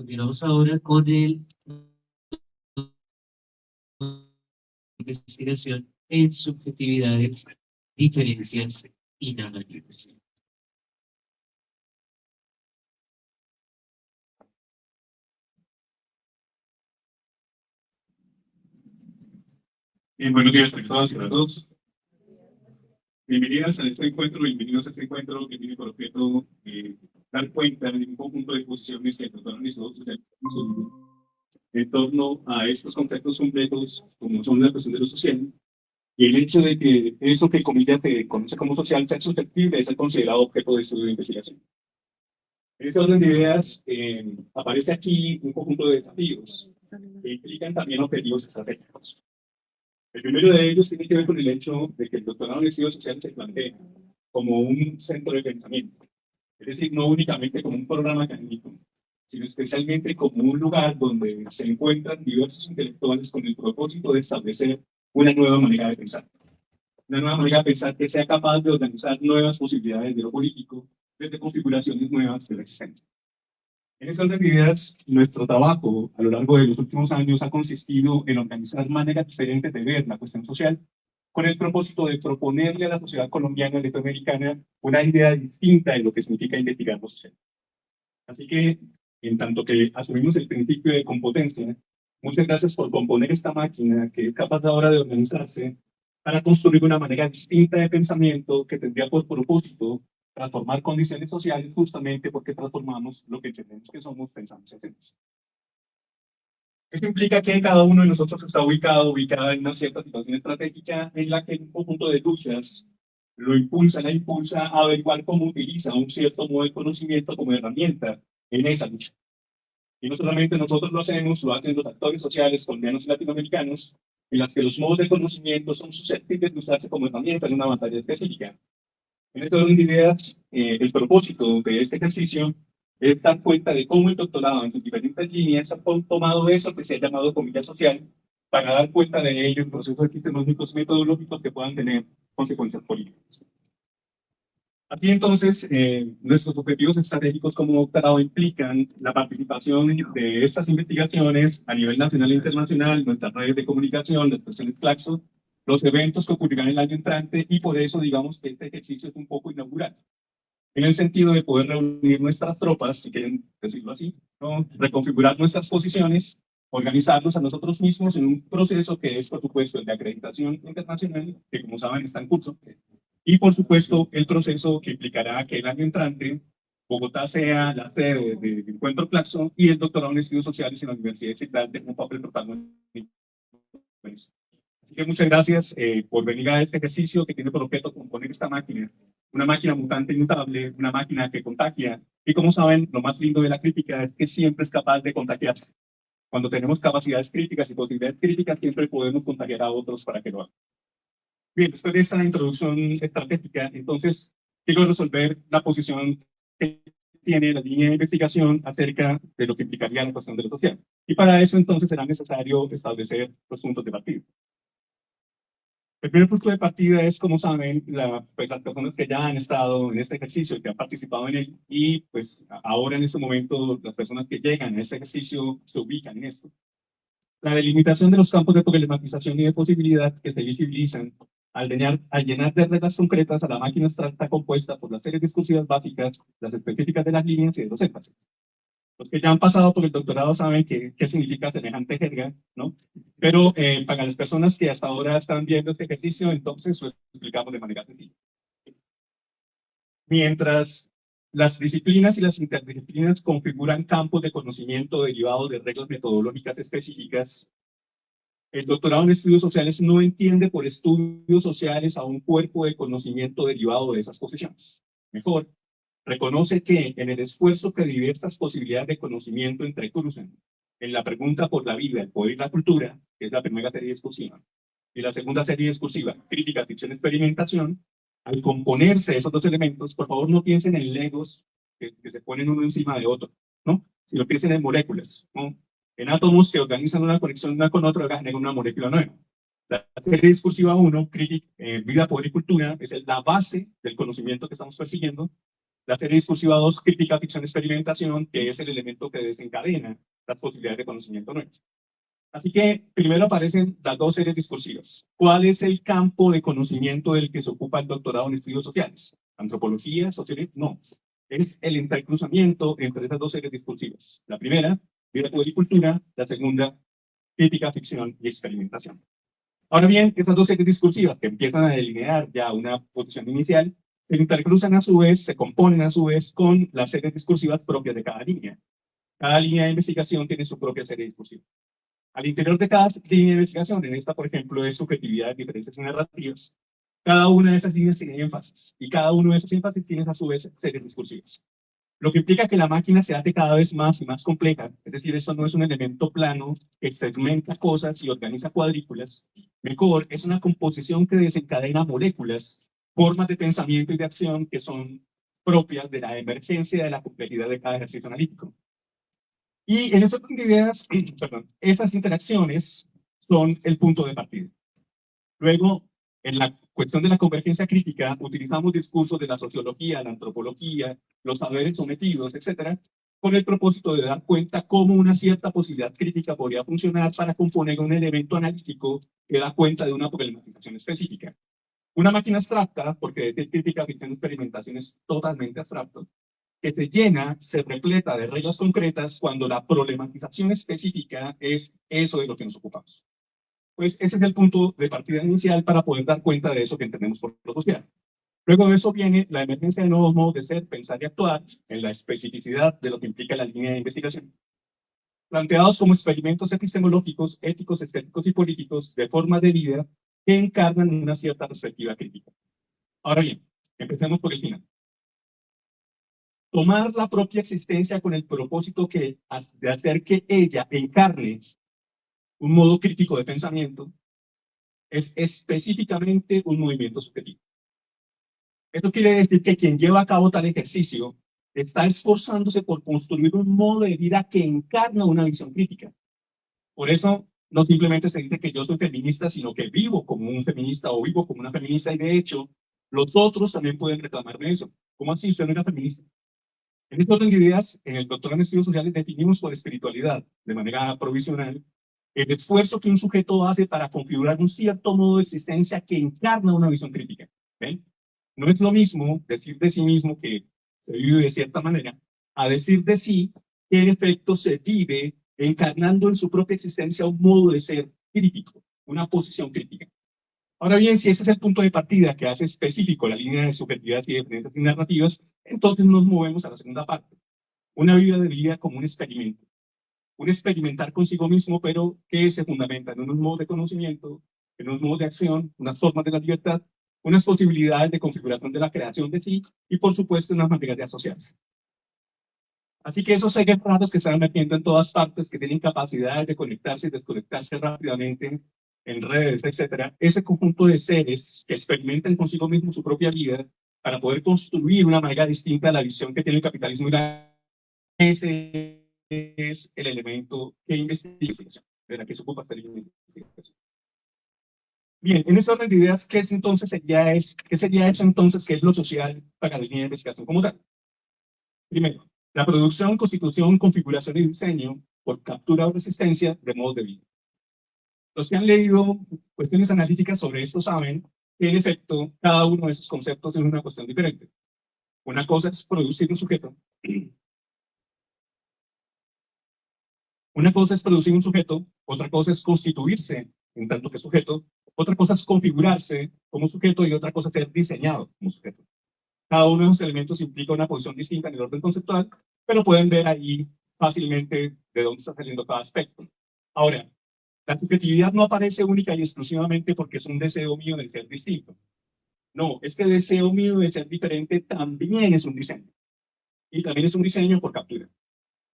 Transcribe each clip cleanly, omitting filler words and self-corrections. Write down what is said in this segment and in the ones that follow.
Continuamos ahora con el investigación en subjetividades, diferencias y narrativas. Buenos días a todas y a todos. Bienvenidas a este encuentro, bienvenidos a este encuentro que tiene por objeto dar cuenta de un conjunto de posiciones que trataron nosotros en torno a estos conceptos completos, como son la cuestión de lo social, y el hecho de que eso que comillas se conoce como social sea susceptible de ser considerado objeto de estudio de investigación. En ese orden de ideas aparece aquí un conjunto de desafíos que implican también objetivos estratégicos. El primero de ellos tiene que ver con el hecho de que el doctorado en estudios sociales se plantea como un centro de pensamiento, es decir, no únicamente como un programa académico, sino especialmente como un lugar donde se encuentran diversos intelectuales con el propósito de establecer una nueva manera de pensar. Una nueva manera de pensar que sea capaz de organizar nuevas posibilidades de lo político desde configuraciones nuevas de la existencia. En estas ideas, nuestro trabajo a lo largo de los últimos años ha consistido en organizar maneras diferentes de ver la cuestión social, con el propósito de proponerle a la sociedad colombiana y latinoamericana una idea distinta de lo que significa investigar lo social. Así que, en tanto que asumimos el principio de competencia, muchas gracias por componer esta máquina que es capaz ahora de organizarse para construir una manera distinta de pensamiento que tendría por propósito transformar condiciones sociales justamente porque transformamos lo que entendemos que somos, pensamos y hacemos. Esto implica que cada uno de nosotros está ubicada en una cierta situación estratégica en la que un conjunto de luchas la impulsa a averiguar cómo utiliza un cierto modo de conocimiento como herramienta en esa lucha. Y no solamente nosotros lo hacemos, lo hacen los actores sociales colombianos y latinoamericanos, en las que los modos de conocimiento son susceptibles de usarse como herramienta en una batalla específica. En este orden de ideas, el propósito de este ejercicio es dar cuenta de cómo el doctorado en sus diferentes líneas ha tomado eso que se ha llamado comilla social para dar cuenta de ello en procesos epistemológicos metodológicos que puedan tener consecuencias políticas. Así entonces, nuestros objetivos estratégicos como doctorado implican la participación de estas investigaciones a nivel nacional e internacional, nuestras redes de comunicación, las cuestiones Claxo, los eventos que ocurrirán el año entrante, y por eso digamos que este ejercicio es un poco inaugural, en el sentido de poder reunir nuestras tropas, si quieren decirlo así, ¿no? Reconfigurar nuestras posiciones, organizarnos a nosotros mismos en un proceso que es, por supuesto, el de acreditación internacional, que como saben está en curso, y por supuesto el proceso que implicará que el año entrante Bogotá sea la sede del Encuentro Claxo y el doctorado en estudios sociales en la Universidad de Central tenga un papel protagonista. Así que muchas gracias por venir a este ejercicio que tiene por objeto componer esta máquina, una máquina mutante y mutable, una máquina que contagia, y como saben, lo más lindo de la crítica es que siempre es capaz de contagiarse. Cuando tenemos capacidades críticas y posibilidades críticas, siempre podemos contagiar a otros para que lo hagan. Bien, después de esta introducción estratégica, entonces quiero resolver la posición que tiene la línea de investigación acerca de lo que implicaría la cuestión de lo social. Y para eso entonces será necesario establecer los puntos de partida. El primer punto de partida es, como saben, pues las personas que ya han estado en este ejercicio, que han participado en él, y pues ahora en este momento las personas que llegan a este ejercicio se ubican en esto. La delimitación de los campos de problematización y de posibilidad que se visibilizan al llenar de reglas concretas a la máquina abstracta compuesta por las series discursivas básicas, las específicas de las líneas y de los énfasis. Los que ya han pasado por el doctorado saben qué significa semejante jerga, ¿no? Pero para las personas que hasta ahora están viendo este ejercicio, entonces lo explicamos de manera sencilla. Mientras las disciplinas y las interdisciplinas configuran campos de conocimiento derivados de reglas metodológicas específicas, el doctorado en estudios sociales no entiende por estudios sociales a un cuerpo de conocimiento derivado de esas posiciones. Mejor, reconoce que en el esfuerzo que diversas posibilidades de conocimiento entrecruzan en la pregunta por la vida, el poder y la cultura, que es la primera serie discursiva, y la segunda serie discursiva, crítica, ficción, experimentación, al componerse esos dos elementos, por favor no piensen en legos que se ponen uno encima de otro, ¿no? Sino piensen en moléculas, ¿no? En átomos que organizan una conexión una con otra, generan una molécula nueva. La serie discursiva 1, vida, poder y cultura, es la base del conocimiento que estamos persiguiendo. La serie discursiva 2, crítica, ficción, experimentación, que es el elemento que desencadena las posibilidades de conocimiento nuevos. Así que primero aparecen las dos series discursivas. ¿Cuál es el campo de conocimiento del que se ocupa el doctorado en estudios sociales? ¿Antropología, sociología? No. Es el entrecruzamiento entre esas dos series discursivas. La primera, vida, poder y cultura. La segunda, crítica, ficción y experimentación. Ahora bien, estas dos series discursivas que empiezan a delinear ya una posición inicial, se intercruzan a su vez, se componen a su vez con las series discursivas propias de cada línea. Cada línea de investigación tiene su propia serie discursiva. Al interior de cada línea de investigación, en esta, por ejemplo, es subjetividad, diferencias y narrativas, cada una de esas líneas tiene énfasis, y cada uno de esos énfasis tiene a su vez series discursivas. Lo que implica que la máquina se hace cada vez más y más compleja, es decir, esto no es un elemento plano que segmenta cosas y organiza cuadrículas. Mejor, es una composición que desencadena moléculas, formas de pensamiento y de acción que son propias de la emergencia de la complejidad de cada ejercicio analítico. Y en ese orden de ideas, perdón, esas interacciones son el punto de partida. Luego, en la cuestión de la convergencia crítica, utilizamos discursos de la sociología, la antropología, los saberes sometidos, etcétera, con el propósito de dar cuenta cómo una cierta posibilidad crítica podría funcionar para componer un elemento analítico que da cuenta de una problematización específica. Una máquina abstracta, porque decir crítica, ficción, experimentación es totalmente abstracto, que se llena, se repleta de reglas concretas cuando la problematización específica es eso de lo que nos ocupamos. Pues ese es el punto de partida inicial para poder dar cuenta de eso que entendemos por lo social. Luego de eso viene la emergencia de nuevos modos de ser, pensar y actuar en la especificidad de lo que implica la línea de investigación, planteados como experimentos epistemológicos, éticos, estéticos y políticos de forma de vida que encarnan una cierta perspectiva crítica. Ahora bien, empecemos por el final. Tomar la propia existencia con el propósito de hacer que ella encarne un modo crítico de pensamiento es específicamente un movimiento subjetivo. Esto quiere decir que quien lleva a cabo tal ejercicio está esforzándose por construir un modo de vida que encarna una visión crítica. Por eso no simplemente se dice que yo soy feminista, sino que vivo como un feminista o vivo como una feminista, y de hecho los otros también pueden reclamarme eso. ¿Cómo así usted no era feminista? En este orden de ideas, en el doctorado en estudios sociales definimos por espiritualidad, de manera provisional, el esfuerzo que un sujeto hace para configurar un cierto modo de existencia que encarna una visión crítica. ¿Ven? No es lo mismo decir de sí mismo que se vive de cierta manera, a decir de sí que en efecto se vive encarnando en su propia existencia un modo de ser crítico, una posición crítica. Ahora bien, si ese es el punto de partida que hace específico la línea de subjetividad y diferencias y narrativas, entonces nos movemos a la segunda parte. Una vida de vida como un experimento. Un experimentar consigo mismo, pero que se fundamenta en unos modos de conocimiento, en unos modos de acción, unas formas de la libertad, unas posibilidades de configuración de la creación de sí y, por supuesto, unas maneras de asociarse. Así que esos seres raros que están metiendo en todas partes, que tienen capacidades de conectarse y desconectarse rápidamente en redes, etcétera, ese conjunto de seres que experimentan consigo mismo su propia vida para poder construir una manera distinta a la visión que tiene el capitalismo y ese es el elemento que investigación, de la que se ocupa hacer investigación. Bien, en ese orden de ideas, ¿qué sería eso entonces? ¿Qué es lo social para la línea de investigación como tal? Primero, la producción, constitución, configuración y diseño por captura o resistencia de modos de vida. Los que han leído cuestiones analíticas sobre esto saben que en efecto cada uno de esos conceptos es una cuestión diferente. Una cosa es producir un sujeto. Una cosa es producir un sujeto, otra cosa es constituirse en tanto que sujeto, otra cosa es configurarse como sujeto y otra cosa es ser diseñado como sujeto. Cada uno de esos elementos implica una posición distinta en el orden conceptual, pero pueden ver ahí fácilmente de dónde está saliendo cada aspecto. Ahora, la subjetividad no aparece única y exclusivamente porque es un deseo mío de ser distinto. No, es que el deseo mío de ser diferente también es un diseño. Y también es un diseño por captura.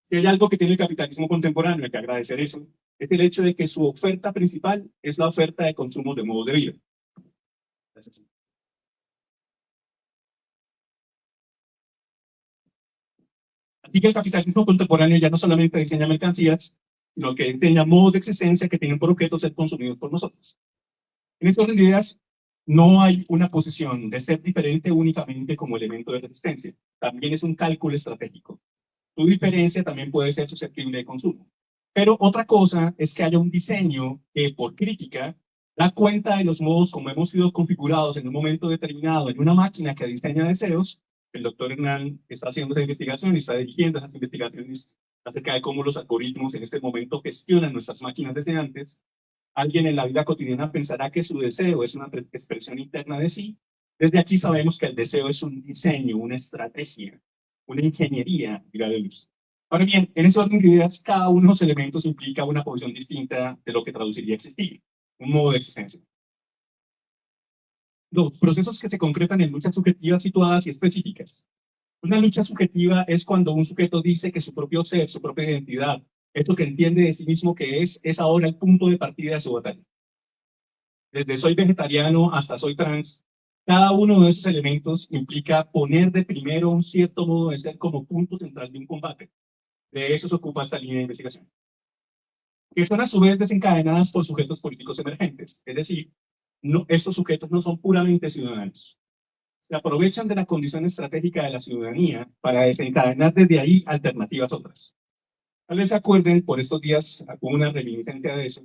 Si hay algo que tiene el capitalismo contemporáneo, hay que agradecer eso, es el hecho de que su oferta principal es la oferta de consumo de modo de vida. Gracias. Así que el capitalismo contemporáneo ya no solamente diseña mercancías, sino que diseña modos de existencia que tienen por objeto ser consumidos por nosotros. En este orden de ideas, no hay una posición de ser diferente únicamente como elemento de resistencia. También es un cálculo estratégico. Tu diferencia también puede ser susceptible de consumo. Pero otra cosa es que haya un diseño que, por crítica, da cuenta de los modos como hemos sido configurados en un momento determinado en una máquina que diseña deseos. El doctor Hernán está haciendo esa investigación y está dirigiendo esas investigaciones acerca de cómo los algoritmos en este momento gestionan nuestras máquinas deseantes. Alguien en la vida cotidiana pensará que su deseo es una expresión interna de sí. Desde aquí sabemos que el deseo es un diseño, una estrategia, una ingeniería, dirá de luz. Ahora bien, en ese orden de ideas, cada uno de los elementos implica una posición distinta de lo que traduciría existir, un modo de existencia. Los procesos que se concretan en luchas subjetivas situadas y específicas. Una lucha subjetiva es cuando un sujeto dice que su propio ser, su propia identidad, esto que entiende de sí mismo que es ahora el punto de partida de su batalla. Desde soy vegetariano hasta soy trans, cada uno de esos elementos implica poner de primero un cierto modo de ser como punto central de un combate. De eso se ocupa esta línea de investigación, que son a su vez desencadenadas por sujetos políticos emergentes. Es decir, estos sujetos no son puramente ciudadanos. Se aprovechan de la condición estratégica de la ciudadanía para desencadenar desde ahí alternativas otras. Tal vez se acuerden, por estos días hubo una reminiscencia de eso,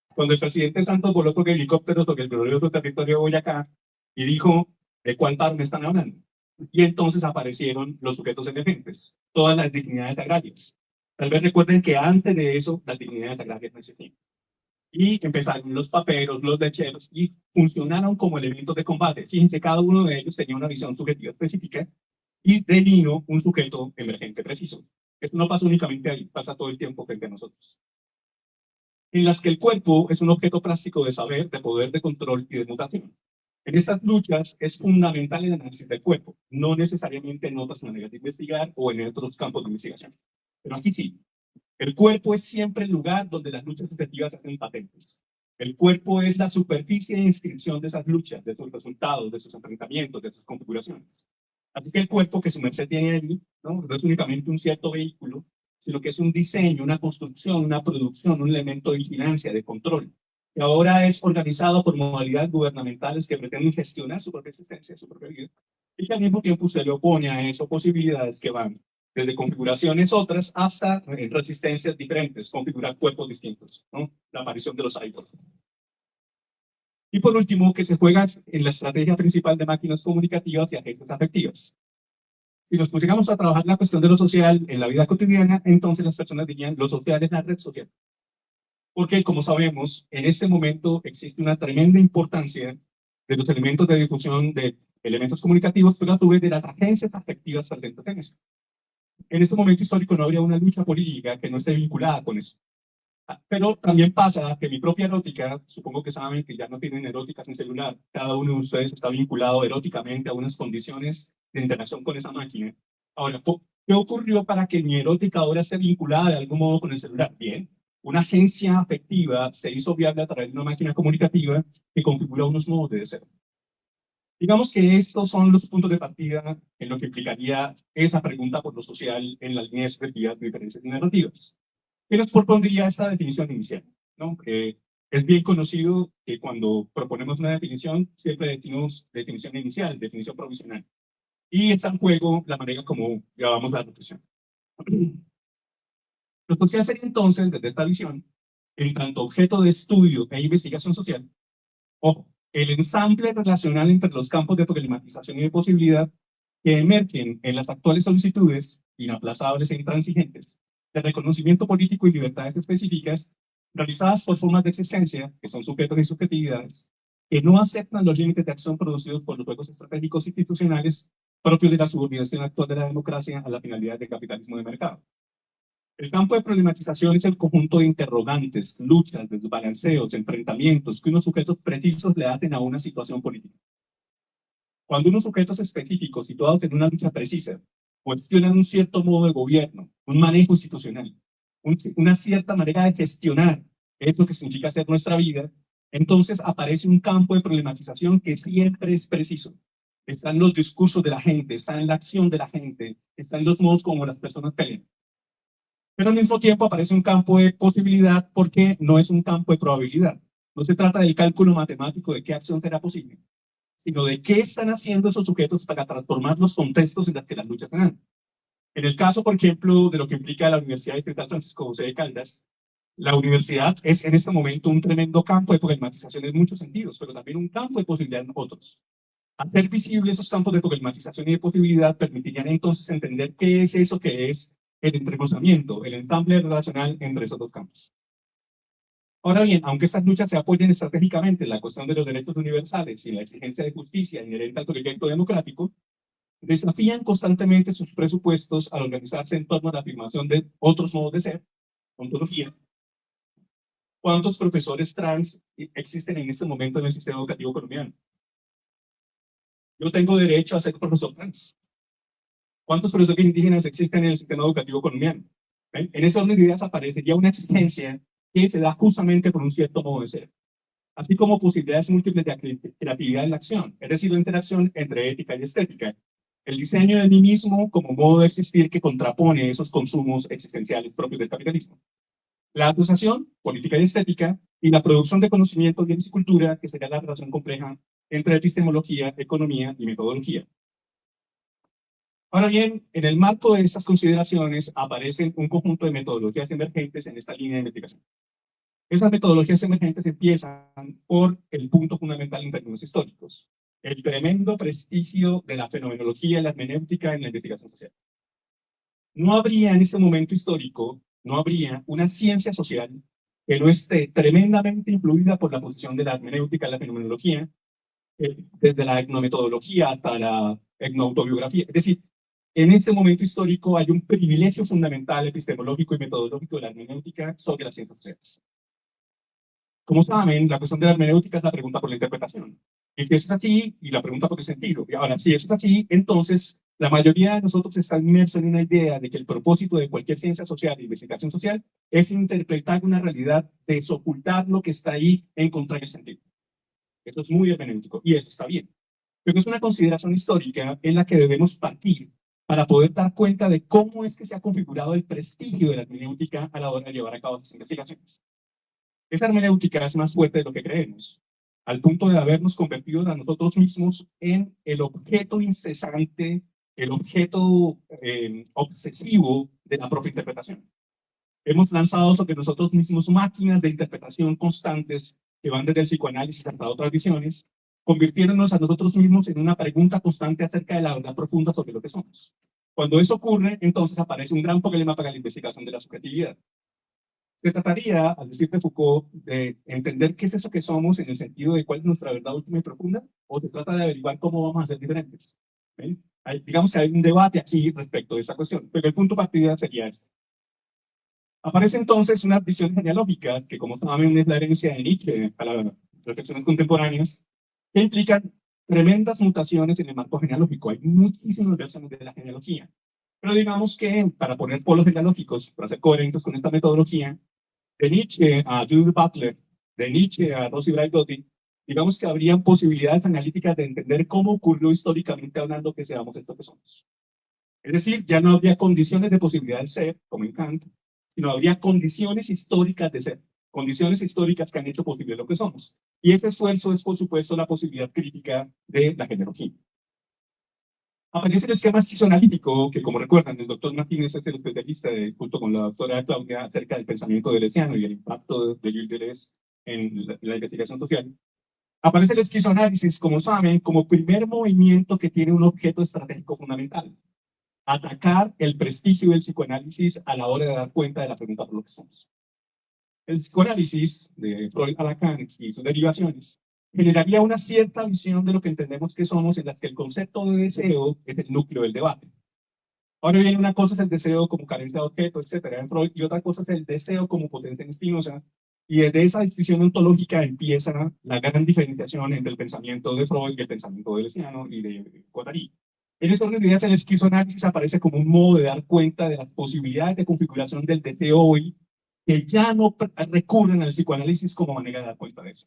cuando el presidente Santos voló con helicópteros sobre el glorioso territorio de Boyacá y dijo, ¿de cuántas me están hablando? Y entonces aparecieron los sujetos emergentes, todas las dignidades agrarias. Tal vez recuerden que antes de eso las dignidades agrarias no existían. Y empezaron los paperos, los lecheros, y funcionaron como elementos de combate. Fíjense, cada uno de ellos tenía una visión subjetiva específica y devino un sujeto emergente preciso. Esto no pasa únicamente ahí, pasa todo el tiempo frente a nosotros. En las que el cuerpo es un objeto práctico de saber, de poder, de control y de mutación. En estas luchas es fundamental el análisis del cuerpo, no necesariamente en otras maneras de investigar o en otros campos de investigación. Pero aquí sí, el cuerpo es siempre el lugar donde las luchas subjetivas se hacen patentes. El cuerpo es la superficie de inscripción de esas luchas, de sus resultados, de sus enfrentamientos, de sus configuraciones. Así que el cuerpo que su merced tiene allí no es únicamente un cierto vehículo, sino que es un diseño, una construcción, una producción, un elemento de vigilancia, de control, que ahora es organizado por modalidades gubernamentales que pretenden gestionar su propia existencia, su propia vida, y que al mismo tiempo se le opone a eso posibilidades que van desde configuraciones otras hasta resistencias diferentes, configurar cuerpos distintos, ¿no? La aparición de los cyborgs. Y por último, que se juega en la estrategia principal de máquinas comunicativas y agentes afectivas. Si nos pusiéramos a trabajar la cuestión de lo social en la vida cotidiana, entonces las personas dirían lo social es la red social. Porque, como sabemos, en este momento existe una tremenda importancia de los elementos de difusión de elementos comunicativos, pero a su vez de las agencias afectivas presentes en esto. En este momento histórico no habría una lucha política que no esté vinculada con eso. Pero también pasa que mi propia erótica, supongo que saben que ya no tienen eróticas en celular, cada uno de ustedes está vinculado eróticamente a unas condiciones de interacción con esa máquina. Ahora, ¿qué ocurrió para que mi erótica ahora esté vinculada de algún modo con el celular? Bien, una agencia afectiva se hizo viable a través de una máquina comunicativa que configura unos modos de deseo. Digamos que estos son los puntos de partida en lo que implicaría esa pregunta por lo social en las líneas subjetivas de diferencias narrativas. ¿Qué nos propondría esta definición inicial? ¿No? Es bien conocido que cuando proponemos una definición, siempre decimos definición inicial, definición provisional. Y está en juego la manera como grabamos la notación. Lo social sería entonces, desde esta visión, en tanto objeto de estudio e investigación social, ojo, el ensamble relacional entre los campos de problematización y de posibilidad que emergen en las actuales solicitudes, inaplazables e intransigentes, de reconocimiento político y libertades específicas, realizadas por formas de existencia, que son sujetos y subjetividades, que no aceptan los límites de acción producidos por los juegos estratégicos institucionales propios de la subordinación actual de la democracia a la finalidad del capitalismo de mercado. El campo de problematización es el conjunto de interrogantes, luchas, desbalanceos, enfrentamientos que unos sujetos precisos le hacen a una situación política. Cuando unos sujetos específicos situados en una lucha precisa cuestionan un cierto modo de gobierno, un manejo institucional, una cierta manera de gestionar esto que significa hacer nuestra vida, entonces aparece un campo de problematización que siempre es preciso. Está en los discursos de la gente, está en la acción de la gente, está en los modos como las personas pelean. Pero al mismo tiempo aparece un campo de posibilidad porque no es un campo de probabilidad. No se trata del cálculo matemático de qué acción será posible, sino de qué están haciendo esos sujetos para transformar los contextos en los que las luchas se dan. En el caso, por ejemplo, de lo que implica la Universidad Distrital Francisco José de Caldas, la universidad es en este momento un tremendo campo de problematización en muchos sentidos, pero también un campo de posibilidad en otros. Hacer visibles esos campos de problematización y de posibilidad permitirían entonces entender qué es eso que es el entrecruzamiento, el ensamble relacional entre esos dos campos. Ahora bien, aunque estas luchas se apoyen estratégicamente en la cuestión de los derechos universales y en la exigencia de justicia inherente al proyecto democrático, desafían constantemente sus presupuestos al organizarse en torno a la afirmación de otros modos de ser, ontología. ¿Cuántos profesores trans existen en este momento en el sistema educativo colombiano? Yo tengo derecho a ser profesor trans. ¿Cuántos profesores indígenas existen en el sistema educativo colombiano? ¿Ven? En ese orden de ideas aparecería una exigencia que se da justamente por un cierto modo de ser, así como posibilidades múltiples de creatividad en la acción, es decir, la interacción entre ética y estética, el diseño de mí mismo como modo de existir que contrapone esos consumos existenciales propios del capitalismo, la asociación política y estética y la producción de conocimientos, bienes y cultura, que sería la relación compleja entre epistemología, economía y metodología. Ahora bien, en el marco de estas consideraciones aparecen un conjunto de metodologías emergentes en esta línea de investigación. Esas metodologías emergentes empiezan por el punto fundamental en términos históricos, el tremendo prestigio de la fenomenología y la hermenéutica en la investigación social. No habría en este momento histórico, no habría una ciencia social que no esté tremendamente influida por la posición de la hermenéutica y la fenomenología, desde la etnometodología hasta la etnoautobiografía. Es decir, en este momento histórico hay un privilegio fundamental epistemológico y metodológico de la hermenéutica sobre las ciencias sociales. Como saben, la cuestión de la hermenéutica es la pregunta por la interpretación. Y si eso es así, y la pregunta por el sentido. Y ahora, si eso es así, entonces la mayoría de nosotros está inmerso en una idea de que el propósito de cualquier ciencia social e investigación social es interpretar una realidad, desocultar lo que está ahí, encontrar el sentido. Eso es muy hermenéutico, y eso está bien. Pero es una consideración histórica en la que debemos partir para poder dar cuenta de cómo es que se ha configurado el prestigio de la hermenéutica a la hora de llevar a cabo estas investigaciones. Esa hermenéutica es más fuerte de lo que creemos, al punto de habernos convertido a nosotros mismos en el objeto incesante, el objeto obsesivo de la propia interpretación. Hemos lanzado sobre nosotros mismos máquinas de interpretación constantes que van desde el psicoanálisis hasta otras visiones, convirtiéndonos a nosotros mismos en una pregunta constante acerca de la verdad profunda sobre lo que somos. Cuando eso ocurre, entonces aparece un gran problema para la investigación de la subjetividad. Se trataría, al decir de Foucault, de entender qué es eso que somos en el sentido de cuál es nuestra verdad última y profunda, o se trata de averiguar cómo vamos a ser diferentes. Digamos que hay un debate aquí respecto de esta cuestión, pero el punto de partida sería este. Aparece entonces una visión genealógica, que como saben es la herencia de Nietzsche a las reflexiones contemporáneas, que implican tremendas mutaciones en el marco genealógico. Hay muchísimas versiones de la genealogía. Pero digamos que, para poner polos genealógicos, para ser coherentes con esta metodología, de Nietzsche a Judith Butler, de Nietzsche a Rosi Braidotti, digamos que habrían posibilidades analíticas de entender cómo ocurrió históricamente hablando que seamos esto que somos. Es decir, ya no habría condiciones de posibilidad de ser, como en Kant, sino habría condiciones históricas de ser, condiciones históricas que han hecho posible lo que somos. Y ese esfuerzo es, por supuesto, la posibilidad crítica de la genealogía. Aparece el esquema psicoanalítico, que como recuerdan, el doctor Martínez es el especialista, junto con la doctora Claudia, acerca del pensamiento deleuziano y el impacto de Gilles Deleuze en la investigación social. Aparece el esquizoanálisis, como saben, como primer movimiento que tiene un objeto estratégico fundamental: atacar el prestigio del psicoanálisis a la hora de dar cuenta de la pregunta por lo que somos. El psicoanálisis de Freud a Lacan y sus derivaciones generaría una cierta visión de lo que entendemos que somos, en la que el concepto de deseo es el núcleo del debate. Ahora bien, una cosa es el deseo como carencia de objeto, etcétera, en Freud, y otra cosa es el deseo como potencia en Spinoza, y desde esa distinción ontológica empieza la gran diferenciación entre el pensamiento de Freud y el pensamiento deleuziano y de Guattari. En ese orden de ideas, el esquizoanálisis aparece como un modo de dar cuenta de las posibilidades de configuración del deseo hoy, que ya no recurren al psicoanálisis como manera de dar cuenta de eso.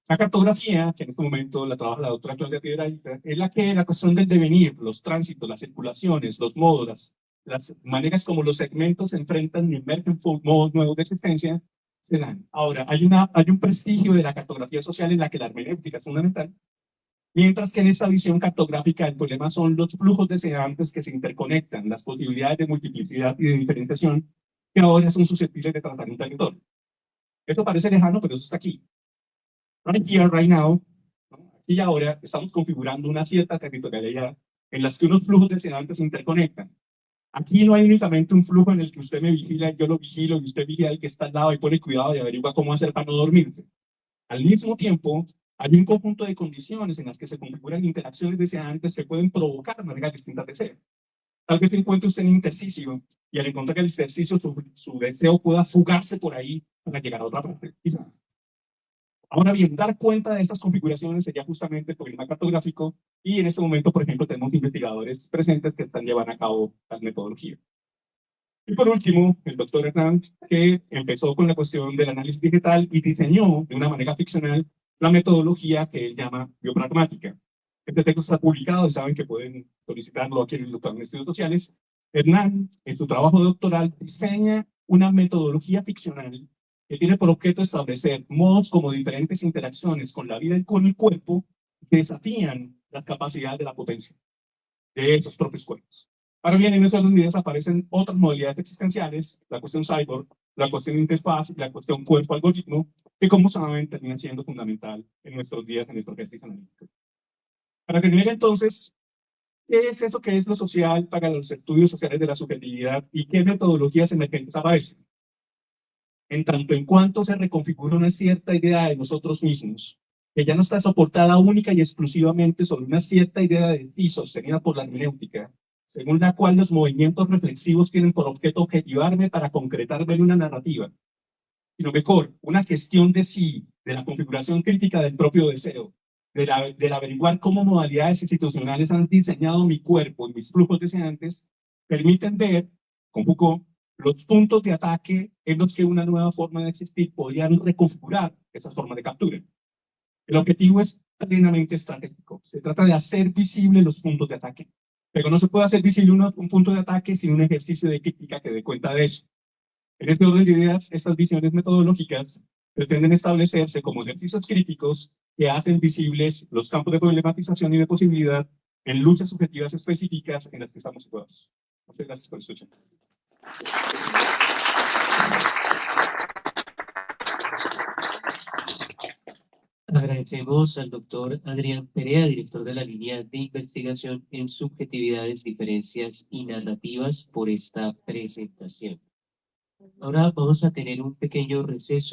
La cartografía, que en este momento la trabaja la doctora Claudia Piedrahita, es la cuestión del devenir, los tránsitos, las circulaciones, los modos, las maneras como los segmentos se enfrentan y emergen modos nuevos de existencia, se dan. Ahora, hay un prestigio de la cartografía social en la que la hermenéutica es fundamental, mientras que en esta visión cartográfica el problema son los flujos deseantes que se interconectan, las posibilidades de multiplicidad y de diferenciación que ahora son susceptibles de tratar un territorio. Esto parece lejano, pero eso está aquí. Right here, right now, ¿no? Aquí y ahora estamos configurando una cierta territorialidad en las que unos flujos deseantes se interconectan. Aquí no hay únicamente un flujo en el que usted me vigila y yo lo vigilo y usted vigila al que está al lado y pone cuidado y averigua cómo hacer para no dormirse. Al mismo tiempo, hay un conjunto de condiciones en las que se configuran interacciones deseantes que pueden provocar maneras distintas de ser. Tal vez se encuentre usted en un intersticio y al encontrar el intersticio su deseo pueda fugarse por ahí para llegar a otra parte. Quizá. Ahora bien, dar cuenta de esas configuraciones sería justamente el problema cartográfico y en este momento, por ejemplo, tenemos investigadores presentes que están llevando a cabo la metodología. Y por último, el doctor Hernán, que empezó con la cuestión del análisis digital y diseñó de una manera ficcional la metodología que él llama biopragmática. Este texto está publicado y saben que pueden solicitarlo aquí en el doctorado en estudios sociales. Hernán, en su trabajo doctoral, diseña una metodología ficcional que tiene por objeto establecer modos como diferentes interacciones con la vida y con el cuerpo desafían las capacidades de la potencia de esos propios cuerpos. Ahora bien, en esas unidades aparecen otras modalidades existenciales, la cuestión cyborg, la cuestión interfaz y la cuestión cuerpo-algoritmo, que como saben termina siendo fundamental en nuestros días en nuestro ejercicio analítico. Para terminar entonces, ¿qué es eso que es lo social para los estudios sociales de la subjetividad y qué metodologías emergentes aparecen? En tanto en cuanto se reconfigura una cierta idea de nosotros mismos, que ya no está soportada única y exclusivamente sobre una cierta idea de sí sostenida por la hermenéutica, según la cual los movimientos reflexivos tienen por objeto objetivarme para concretarme en una narrativa, sino mejor, una gestión de sí, de la configuración crítica del propio deseo, del averiguar cómo modalidades institucionales han diseñado mi cuerpo y mis flujos deseantes, permiten ver, con Foucault, los puntos de ataque en los que una nueva forma de existir podrían reconfigurar esas formas de captura. El objetivo es plenamente estratégico. Se trata de hacer visibles los puntos de ataque. Pero no se puede hacer visible un punto de ataque sin un ejercicio de crítica que dé cuenta de eso. En este orden de ideas, estas visiones metodológicas pretenden establecerse como ejercicios críticos que hacen visibles los campos de problematización y de posibilidad en luchas subjetivas específicas en las que estamos situados. Muchas gracias por escuchar. Agradecemos al doctor Adrián Perea, director de la línea de investigación en subjetividades, diferencias y narrativas, por esta presentación. Ahora vamos a tener un pequeño receso.